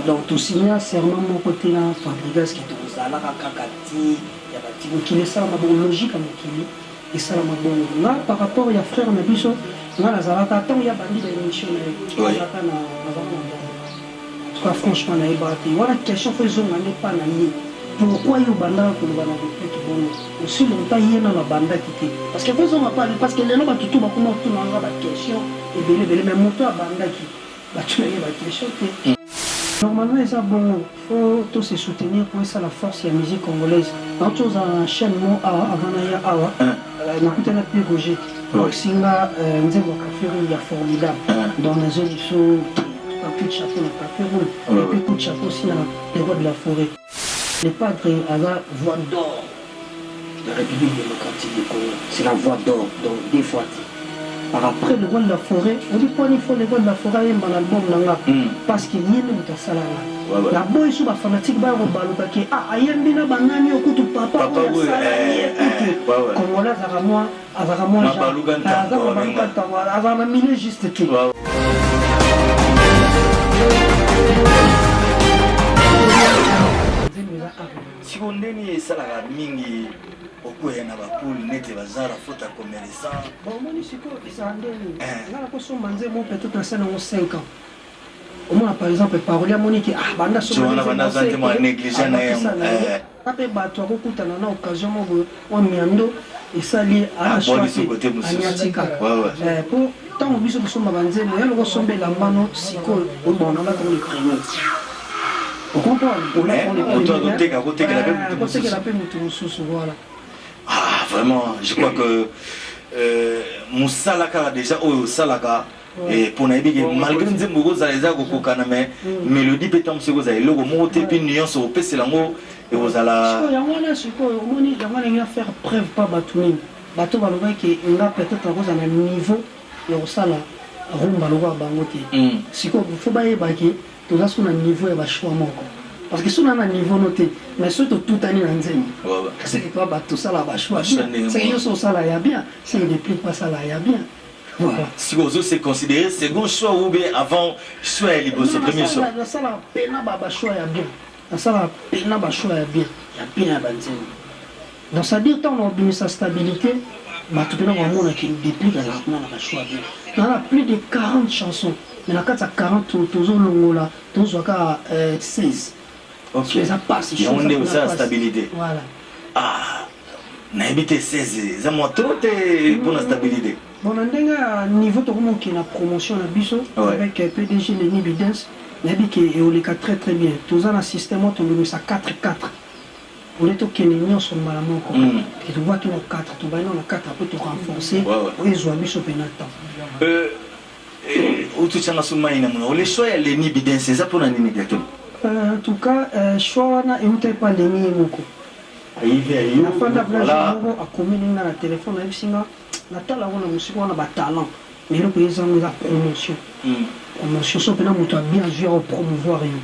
Donc tout signa serment mon côté là, Fabregas qui est dans la kakati, il y a des qui ça ma bonne logique à mon kili, et ça ma bonne là par rapport à frère Nabiso, là la zalata tant il y a bandi d'émission là, zalata na en tout cas franchement na ibati, voilà question faisons n'est pas na ni. Pourquoi il y a banda pour le banda qui bon aussi longtemps il y a dans la banda qui parce que faisons pas parce que les gens tout ba comment tout na ba question et belé mais moto à banda qui ba tu na ba question. Normalement, il faut tous se soutenir pour ça la force de la musique congolaise. Dans tous les chaînes, avant Naya Awa, on a écouté la plus Roger. Donc, Singa, il y a formidable. Dans les zones, il faut un coup de chapeau, un café rouge. Et puis, coup de chapeau aussi dans les rois de la forêt. Les padres à la voix d'or de la République démocratique du Congo. C'est la voix d'or, donc des fois. Par après le roi de la forêt, on dit quoi il faut le roi de la forêt et mon album parce qu'il y a même ta salade. La boy sur la fanatique va au balobaki ah yembi na banani okutu papa Congolais azaramo azaramo mine juste qui. Si on est salade mingi okoya na bakuli nete bazara faute à commerçant bon moni siko isandeni ngala ko somba nzemo peut-être na sana 5 ans au moins par exemple parole ya moni ki ah banda somba na banda zante mo négligent na yemo ape bato akokutana na occasion mo wa miando esali a choisi anyatika pour tant biso somba banzemo ya loko sombela mbano siko bon na ko le créer on comprend voilà. Ah, vraiment, je crois que Moussalaka déjà, au Salaka, et pour Naïbi, malgré Nzembo, Zaleza, Kokana, mais mélodie pétant, monsieur Gozaï, le mot, puis nuance au PC, l'amour, et vous allez. Il y a faire preuve, pas Batoumine. Bateau Baloba qui est peut-être à un niveau, et au Sala, Rumba Loba Bangote. Si vous faut pas y baquer, tout ça, sur un niveau, et va choix mon parce que si on a un niveau noté, mais surtout tout année en zéro. C'est que toi, tout ça là va choisir. C'est que ça là, il y a bien. Si il ne déplique pas ça là, il y a bien. Voilà. Si vous c'est considéré second choix ou bien avant choix et libre, c'est premier choix. Ça là, pena baba choix il y a bien. Ça là, pena baba choix il y a bien. Il y a bien à banzéro. Donc ça dit tant on a obtenu sa stabilité, bah tout le monde qui déplique à la choix bien. On a plus de 40 chansons. Mais la 4 à 40, toujours longo là, toujours à 16. Ok. Ça passe. Et on est aussi à stabilité. Voilà. Ah, on a habité 16. Ça m'a trop pour la stabilité. Bon, on a un niveau qui est la promotion à Bisso avec PDG Lenny Bidens. On a dit qu'on est très très bien. Tout ça, le système, on a mis ça 4-4. On est au Kenya, sur le Malamon. Et tu vois qu'il y a 4. Tu vois, on a 4 après, tu renforcer. Oui, ils ont mis ce pénatant. Les choix, Lenny Bidens, c'est ça pour la négation. En tout cas, choix na imute pas les moko. Na fanda blanche moko a commune na téléphone na bisinga na tala wana musiko wana ba talent. Mais le pays en la promotion. Promotion so pena muto bien jouer au promouvoir yo.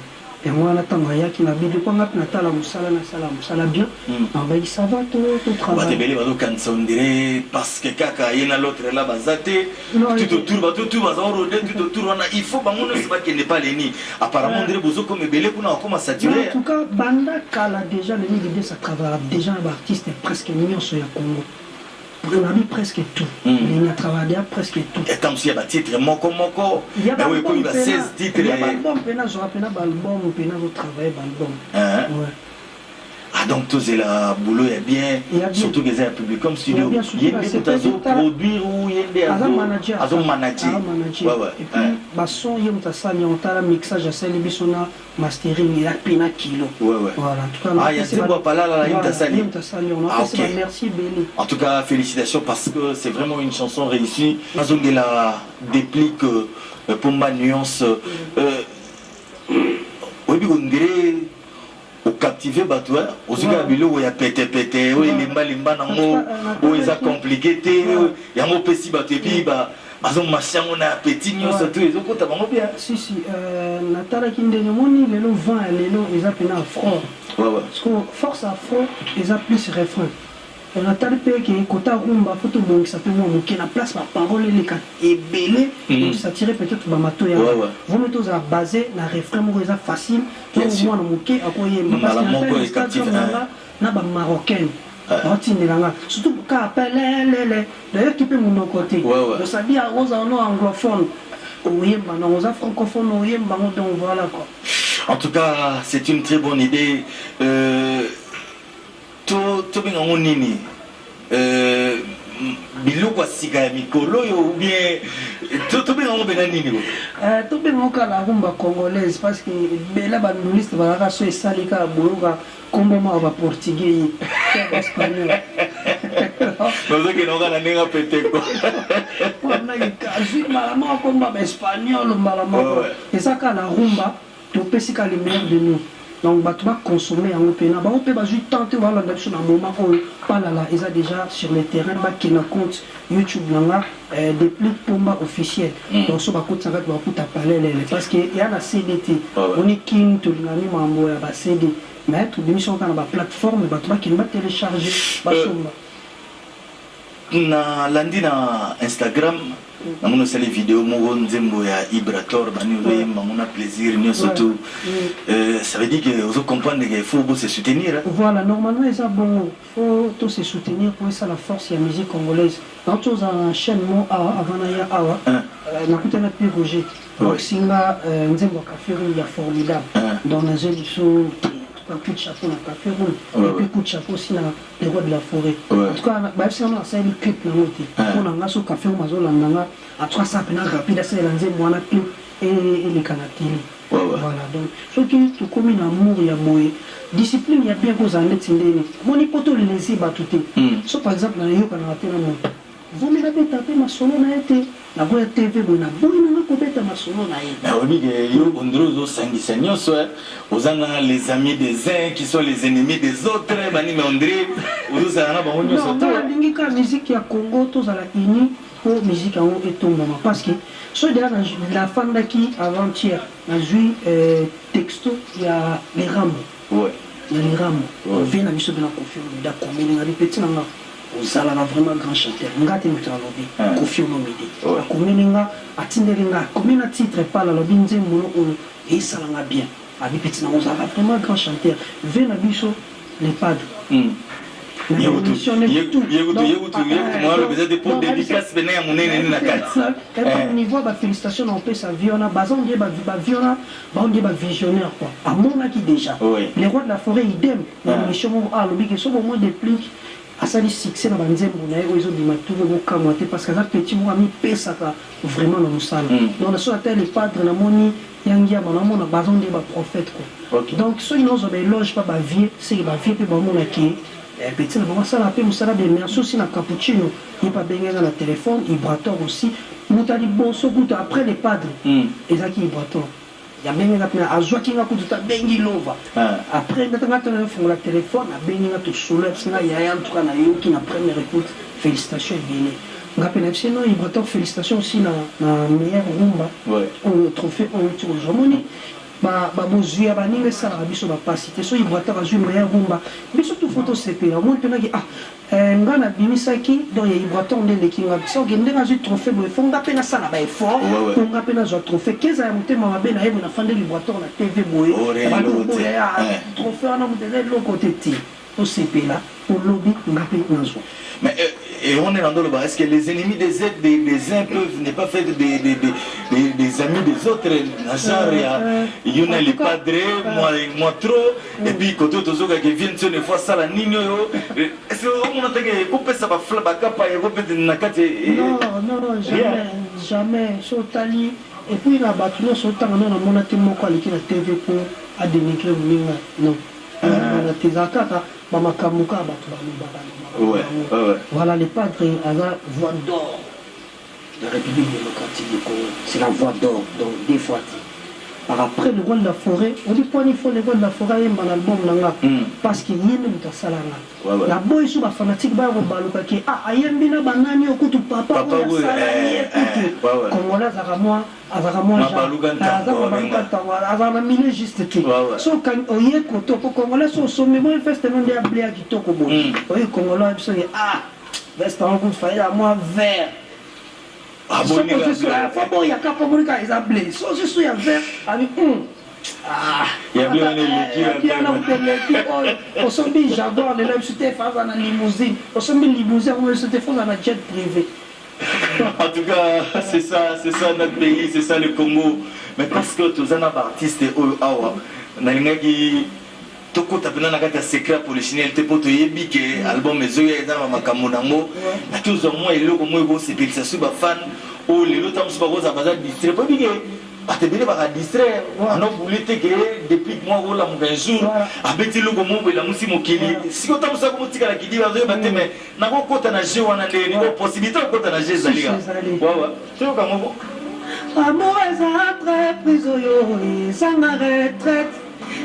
Et moi na tanga ya ki na bidi ko ngap na tala musala na sala musala bien. En ben ça va tout travail. Ba tebele ba do kansa on dirait parce que kaka yena l'autre là bazate tout autour ba tout ba zoro de tout autour on a il faut ba mono c'est pas qu'il n'est pas leni apparemment on dirait bozo comme belé kuna comme saturé. En tout cas banda kala déjà le niveau de ça travaille déjà un artiste presque million sur le Congo. On a mis presque tout. Il a travaillé presque tout. Et tant qu'il y a des titres, moko. Il y a 16 titres. Il y a un album, il y a un album, il y a un travail, album. Ah donc tout c'est la boulot est bien, surtout que c'est un public comme studio. Il y a des produire ou il y a des manager. Et puis basson il y a ça il y a un mixage à celle bisona mastering il y a pina kilo. Voilà en tout cas il y a c'est quoi pas là il y a ça. Merci Béli. En tout cas félicitations parce que c'est vraiment une chanson réussie. Mazong la déplique pour ma nuance on dirait au captiver batoué aussi kabilo où il y a pété où il limba nango où ils a compliqué il y a mon petit batoué puis bah azon machin on a petit nyo surtout ils ont côté bango bien si natala kindeni moni lelo 20 lelo ils a pena froid parce que force à froid ils a plus refrain on a tel pays qui est côté rumba photo bon ça peut moi qui na place ma parole les cas et belé donc ça tirer peut-être ba mato ya vous mettez aux basé na refrain mo ça facile donc moi na moké à quoi yemba parce que na ba marocain surtout quand appelle d'ailleurs qui peut mon côté je sabia aux anglophone oui on a francophone oui donc voilà quoi. En tout cas c'est une très bonne idée. To bien on nini biloko asika ya mikolo ou bien to bien on bena nini to bien on kala rumba congolaise parce que bela ba liste ba ka so esalika boloka kombo ma ba portugais ba espagnol no que no gana nenga peteko on a que malama komba ba espagnol malama et ça kala rumba to pesika les meilleurs de nous. Donc, tu vas consommer en open. On peut tenter voir l'adaptation dans un moment où pas là, ils sont déjà sur le terrain, qui n'a compte YouTube des plus pomba officiels. Donc, ça va coûter 50 pour parler parce qu'il y a la CDT. On est qui tout le monde a CD. Mais tout le monde a la plateforme, tu vas télécharger. Na lundi na Instagram. On a les vidéos, on a Ibrator, on a plaisir, surtout. Ça veut dire que vous comprenez qu'il faut se soutenir. Voilà, normalement, il faut tous se soutenir pour ça la force de la musique congolaise. Dans tous les chaînes, avant Naya Awa, on a écouté notre Roger. Donc, Singa, on a formidable. Dans la zone du son. Un coup de chapeau dans le café roule et puis coup de chapeau aussi dans les rois de la forêt. En tout cas, si on a ça, il clip dans l'autre. On a un café au mazo l'andanga à 300 pénales rapides, c'est l'anzé moi clip et les canapés. Voilà donc ce qui tout comme une amour il y a moyen discipline il y a bien cause en net mon hypothèse les laisser battuter. So par exemple dans les yo kana tena mo. Vous me l'avez tapé ma solo na été. La voix TV bona boina na kobeta ma solo na été. Mais oui que yo ondrozo sangisa nyoso aux les amis des uns qui sont les ennemis des autres mani mais André aux ana ba onyo soto. Non, ndingi ka musique ya Congo to za la uni pour musique en etomba parce que so déjà la fanda qui avant-hier a joué texto il y a les rames. Ouais. Il y a les rames. On vient à mission de la confiance d'accord mais il y a des petits là. Ozala na vraiment grand chanteur ngati mutralobi confirme midi akomeninga atindelinga komena titre pas la lobi nzembo on et ça l'a bien abi petit na ozala vraiment grand chanteur vena biso les padres niveau ba félicitations on peut sa vie on a bazon de ba viona ba on dit ba visionnaire quoi à mon qui déjà les rois de la forêt idem la mission a lobi que so au moins des plus à ça, succès dans les ils ont dit parce que ça petit moi mi pesa vraiment dans le salle. Donc la soit les padres na moni yangia na mona bazon de ba prophète quoi. Donc ceux qui n'ont pas éloge pas ba vie, c'est ba vie pe ba mona qui petit na ba ça la pe musala de merci aussi na cappuccino, il pas benga na téléphone, vibrateur aussi. Moutali bon so après les padres. Et ça qui vibrateur. Il y a bien un azwa qui a coûté bengi lova. Après, quand on a le téléphone, on a bengi tout soleil, il y a en tout cas qui na première écoute. Félicitations bien. On a peine sinon il va félicitations aussi na meilleur rumba. On trophée on est aujourd'hui. Ba bozui abaninga sala biso ba pasité so il va jouer meilleur rumba. Mais surtout photo CP là, moi penaki ngana bimisaki donc il va tomber les kinga so gende na jouer trophée bo fonga pena sala ba effort fonga pena jouer trophée 15 ya mutema mabe na yebo na fande liboateur na TV boye ba trophée na mutele lo côté ti au CP là pour lobby ngapi nazo. Mais et on est dans le bas. Est-ce que les ennemis des uns peuvent ne pas faire des amis des autres? Il y en a les padres, moi trop, et puis quand tu as qui viennent sur les fois ça la nino. Est-ce qu'on a dit que ça va flabaka pas et repéter nakate? Non, jamais. Sur Tali. Et puis la bâtiment sur Tali, on a mon attimo quoi qui la TV pour à dénigrer non. On a tes akata, bamakamuka batu. Voilà les padres à la voix d'or de la République démocratique du Congo. C'est la voix d'or, donc des fois. par après le roi de la forêt on dit quoi il faut le roi de la forêt il m'a l'album nanga parce qu'il y a même ta salanga la boy sous ba fanatique ba baluka ki ayembi na banani okutu papa ou salani congolais azaka azaka mine juste ki so quand oye koto ko congolais so sommet moi festival de blé kitoko bo oye congolais so veste en coup faille à moi vert faut bon il y a qu'à pour moi ils appellent so je suis vert avec il y a bien on s'en dit Jaguar les c'était face à la limousine on s'en dit limousine on c'était face à la jet privé. En tout cas, c'est ça notre pays, c'est ça le Congo. Mais parce que tous les artistes awa, nalingaki toko tapena na kata secret pour les Chinois, te poto yebi que album ezoya eza na makambo nango. Na tous au moins eloko mo ebo sepelisa su ba fan o lelo tamsu ba roza baza distraire. Pas bien batebele baka distraire ana bulete ke depuis moi rola mo 20 jours abeti loko mo la musi mokili siko tamusa ko mutika la kidi bazo bateme na ko kota na je wana ndeni ko possibilité ko kota na je zaliga wawa sio kama mo amour est très prisonnier sans retraite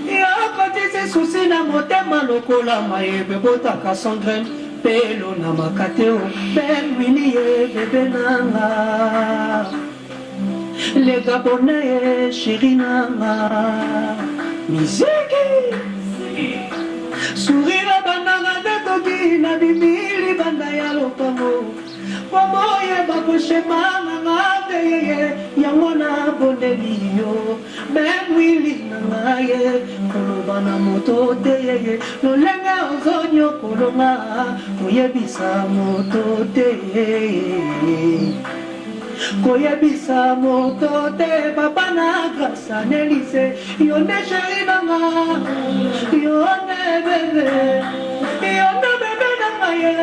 et à côté ses soucis na motema lokola maebe botaka sans graine pelo na makateo ben wilie bebe nanga les Gabonais chéri nanga musique sourire bananga de toki na bimili banda ya lopango momoye bakoche manga de yango na bondeli yo même wili nanga ye koloba na moto te lolenga ozonyo kolonga koyebisa moto te koyebisa moto te papa na grâce Nelise yo ne chéri nanga yo ne bébé nanga ye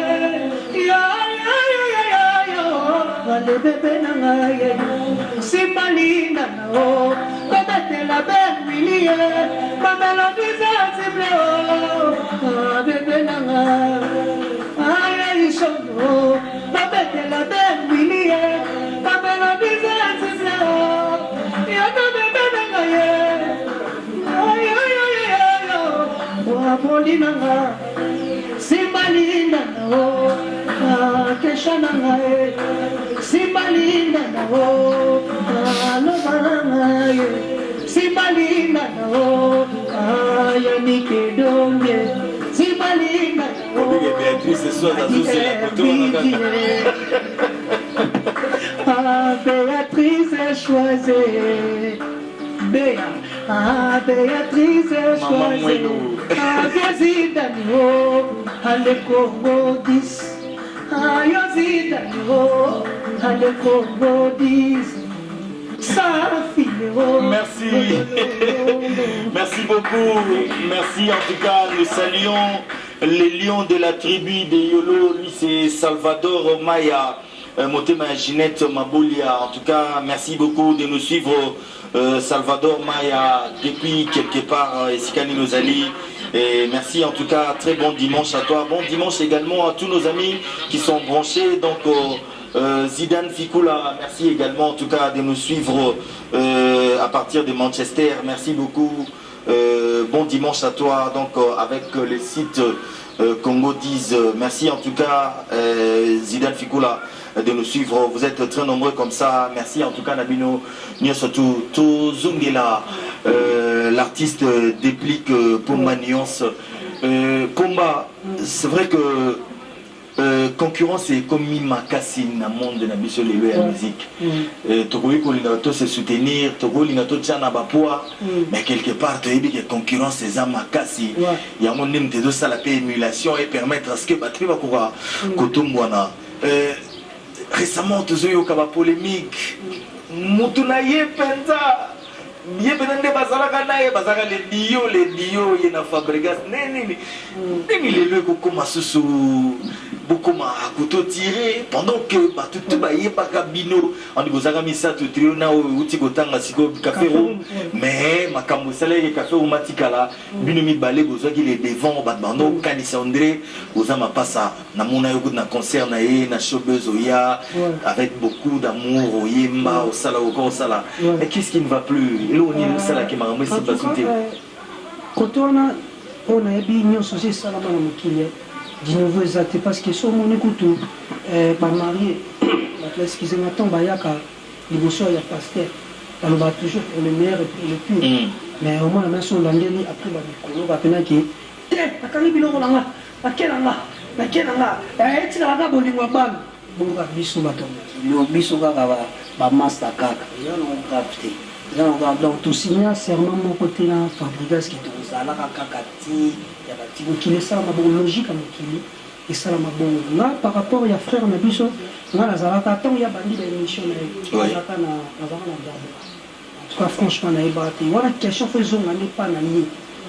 le bébé nanga ye simbalinga nao kobetela benwilie mamelodi sensible o bébé nanga aye isono kobetela benwilie mamelodi sensible o yoto bébé nanga ye wapoli nanga simbalinga nao kesha nanga ye simbalinga nao aloba nanga ye simbalinga nao yanike donge simbalinga nao Béatrice ce soir c'est la photo Béatrice choisie Béatrice choisie Viezidano ale Congo 10 Ayozidano ale Congo 10 Merci. Merci beaucoup. Merci en tout cas. Nous saluons les lions de la tribu de Yolo. Lui c'est Salvador Maya. Motema Ginette Mabolia. En tout cas, merci beaucoup de nous suivre. Salvador Maya depuis quelque part Esikani Nozali. Et merci en tout cas, très bon dimanche à toi. Bon dimanche également à tous nos amis qui sont branchés. Donc Zidane Fikula, merci également en tout cas de nous suivre à partir de Manchester. Merci beaucoup. Bon dimanche à toi. Donc avec le site Congo 10. Merci en tout cas Zidane Fikula de nous suivre. Vous êtes très nombreux comme ça. Merci en tout cas Nabino Nyosotu Tozungela, l'artiste déplique Pomba Nuance. Pomba, c'est vrai que concurrence est comme Makassi dans le monde de la musique. Togoyi Kolinato se soutenir, Togoyi Linato Tchana Bapua, mais quelque part, tu as dit que concurrence est Makassi. Il y a un monde qui te ça la émulation et permettre à ce que Batri va pouvoir Kotombwana. Récemment, tu as eu une polémique. Moutunaye Penza. Bien peut-être bazalaka naye bazaka les dio yena Fabregas neni les le koko masusu beaucoup à couteau tiré pendant que tout baillé pas cabino on dit que ça tout trio na outi kotanga siko café room mais makambo salaire café room matikala bino mi balé besoin qu'il est devant bando kanisa André ozama passa na mona yo na concert na ye na showbiz oya avec beaucoup d'amour oyemba au sala au corps sala mais qu'est-ce qui ne va plus et là on est sala qui m'a remis c'est pas tout quand on a bien une société salama na mokili du nouveau exact parce que sur mon écoute par marié la classe qui s'en attend bayaka liboso ya pasteur on va toujours pour le meilleur et pour le pire mais au moins la nation l'angeli après ba mikolo ba pena ki te akali biloko langa bakelanga ti la ga bolingo ban bonga biso batonga yo biso kaka ba master kaka yo no capté donc tout signer serment mon côté là Fabrigas qui te zala kaka ti ya batigo qui les ça ma bonne logique à mokili et ça la ma bonne là par rapport à frère na biso nga la zala ka tant ya bandi ba émission na ya ka na garde en tout cas franchement na ebati voilà question faisons ngani pas na ni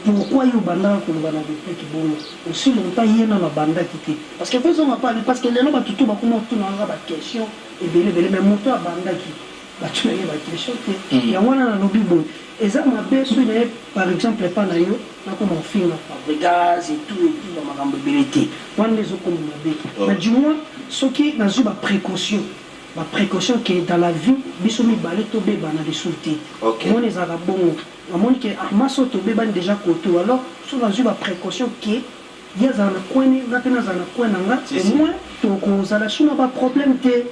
pourquoi yo banda ko bana de qui bon aussi longtemps yena na banda qui parce que faisons pas parce que les gens ba tout ba comment tout na ba question et belé mais moto a banda qui ba tu na ba question que ya wana na lobi bon et ça m'a bien sûr par exemple pas na yo na comme on filme Fabrigas et tout dans ma rembabilité wana les autres comme ma mais du moins ce qui na zo ba précaution que dans la vie biso mi balé to be bana de sauter on les a bon on que armaso to be ban déjà koto alors sur la zo ba précaution que ya za na kwene na pena za na kwena nga au moins to ko za la chuna ba problème que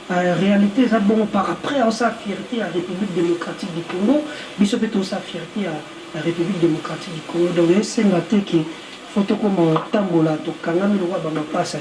réalité ça bon par après on sa fierté à la République démocratique du Congo biso peut on sa fierté à la République démocratique du Congo donc c'est ngaté que photo comme tambola to kangami lo ba ma passa